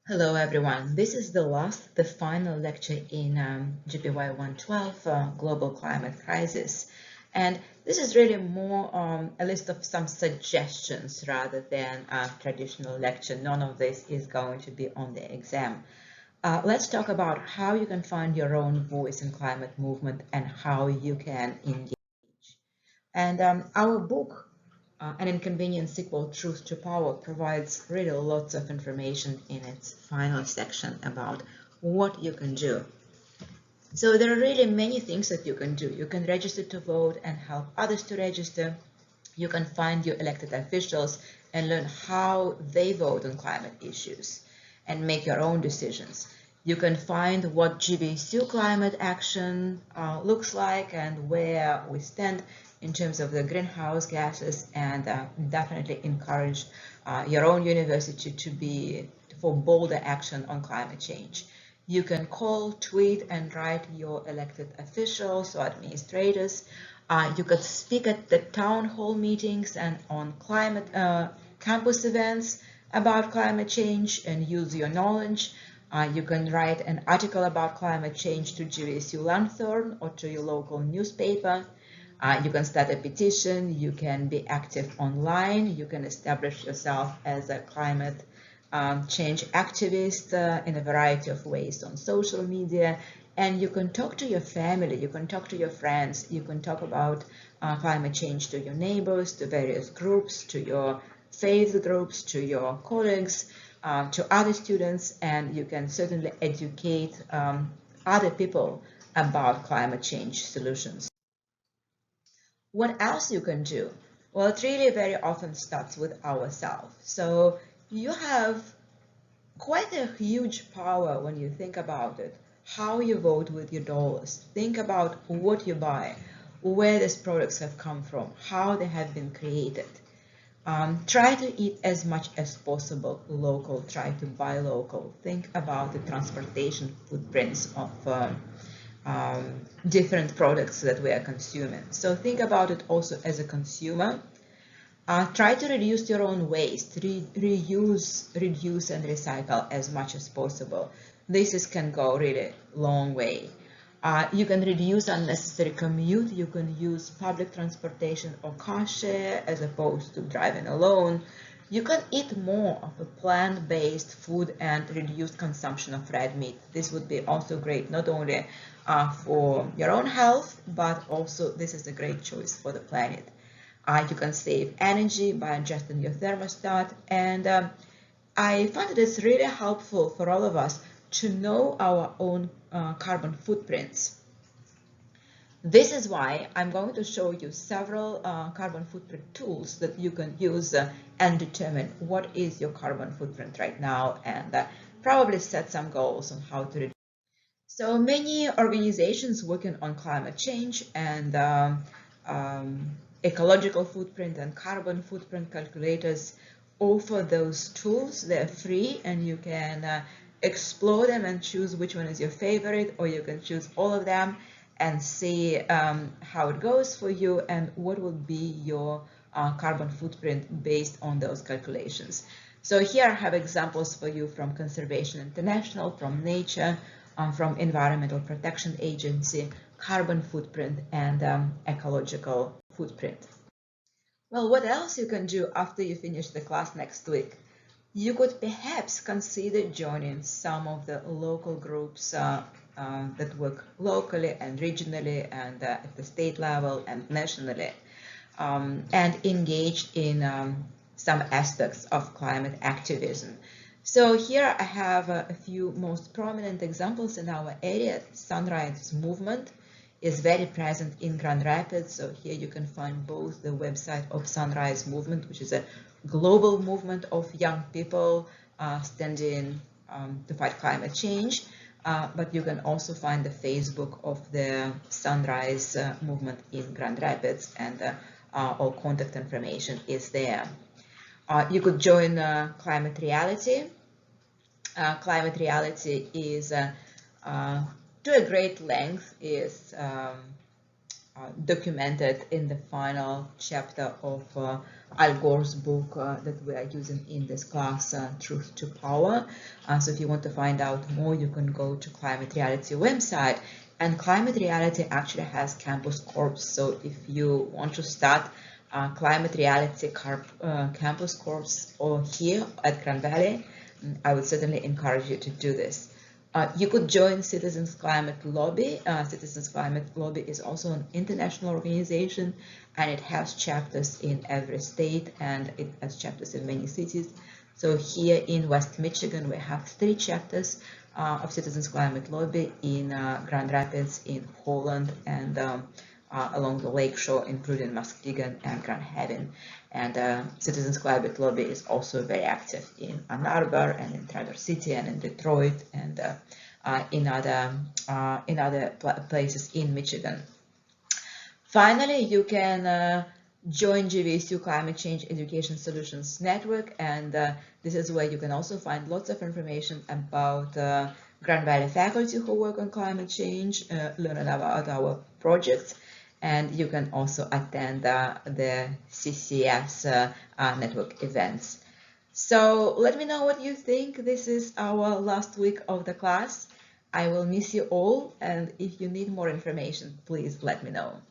Hello everyone. This is the final lecture in GPY 112, Global Climate Crisis. And this is really more a list of some suggestions rather than a traditional lecture. None of this is going to be on the exam. Let's talk about how you can find your own voice in climate movement and how you can engage. And our book, An Inconvenient Sequel, Truth to Power, provides really lots of information in its final section about what you can do. So there are really many things that you can do. You can register to vote and help others to register. You can find your elected officials and learn how they vote on climate issues and make your own decisions. You can find what GBSU climate action looks like and where we stand in terms of the greenhouse gases, and definitely encourage your own university for bolder action on climate change. You can call, tweet, and write your elected officials or administrators. You could speak at the town hall meetings and on climate campus events about climate change and use your knowledge. You can write an article about climate change to GVSU Lanthorn or to your local newspaper. You can start a petition, you can be active online, you can establish yourself as a climate change activist in a variety of ways on social media, and you can talk to your family, you can talk to your friends, you can talk about climate change to your neighbors, to various groups, to your faith groups, to your colleagues, to other students, and you can certainly educate other people about climate change solutions. What else you can do? Well, it really very often starts with ourselves. So you have quite a huge power when you think about it. How you vote with your dollars. Think about what you buy, where these products have come from, how they have been created. Try to eat as much as possible local. Try to buy local. Think about the transportation footprints of different products that we are consuming. So think about it also as a consumer. Try to reduce your own waste, reuse, reduce, and recycle as much as possible. This can go really long way. You can reduce unnecessary commute. You can use public transportation or car share as opposed to driving alone. You can eat more of a plant-based food and reduce consumption of red meat. This would be also great, not only for your own health, but also this is a great choice for the planet. You can save energy by adjusting your thermostat, and I find it is really helpful for all of us to know our own carbon footprints. This is why I'm going to show you several carbon footprint tools that you can use and determine what is your carbon footprint right now, and probably set some goals on how to reduce. So many organizations working on climate change and ecological footprint and carbon footprint calculators offer those tools. They're free and you can explore them and choose which one is your favorite, or you can choose all of them and see how it goes for you and what will be your carbon footprint based on those calculations. So here I have examples for you from Conservation International, from Nature, from Environmental Protection Agency, carbon footprint, and ecological footprint. Well, what else you can do after you finish the class next week? You could perhaps consider joining some of the local groups that work locally and regionally and at the state level and nationally, and engage in some aspects of climate activism. So here I have a few most prominent examples in our area. Sunrise Movement is very present in Grand Rapids. So here you can find both the website of Sunrise Movement, which is a global movement of young people standing to fight climate change. But you can also find the Facebook of the Sunrise Movement in Grand Rapids, and all contact information is there. You could join Climate Reality. Climate Reality is, to a great length, is documented in the final chapter of Al Gore's book that we are using in this class, Truth to Power. So if you want to find out more, you can go to Climate Reality website. And Climate Reality actually has Campus Corps. So if you want to start Climate Reality Campus Corps or here at Grand Valley, I would certainly encourage you to do this. You could join Citizens Climate Lobby. Citizens Climate Lobby is also an international organization, and it has chapters in every state, and it has chapters in many cities. So here in West Michigan, we have 3 chapters of Citizens Climate Lobby in Grand Rapids, in Holland, and along the lakeshore, including Muskegon and Grand Haven. And Citizens Climate Lobby is also very active in Ann Arbor and in Traverse City and in Detroit and in other places in Michigan. Finally, you can join GVSU Climate Change Education Solutions Network, and this is where you can also find lots of information about Grand Valley faculty who work on climate change, learn about our projects, and you can also attend the CCS network events. So let me know what you think. This is our last week of the class. I will miss you all, and if you need more information, please let me know.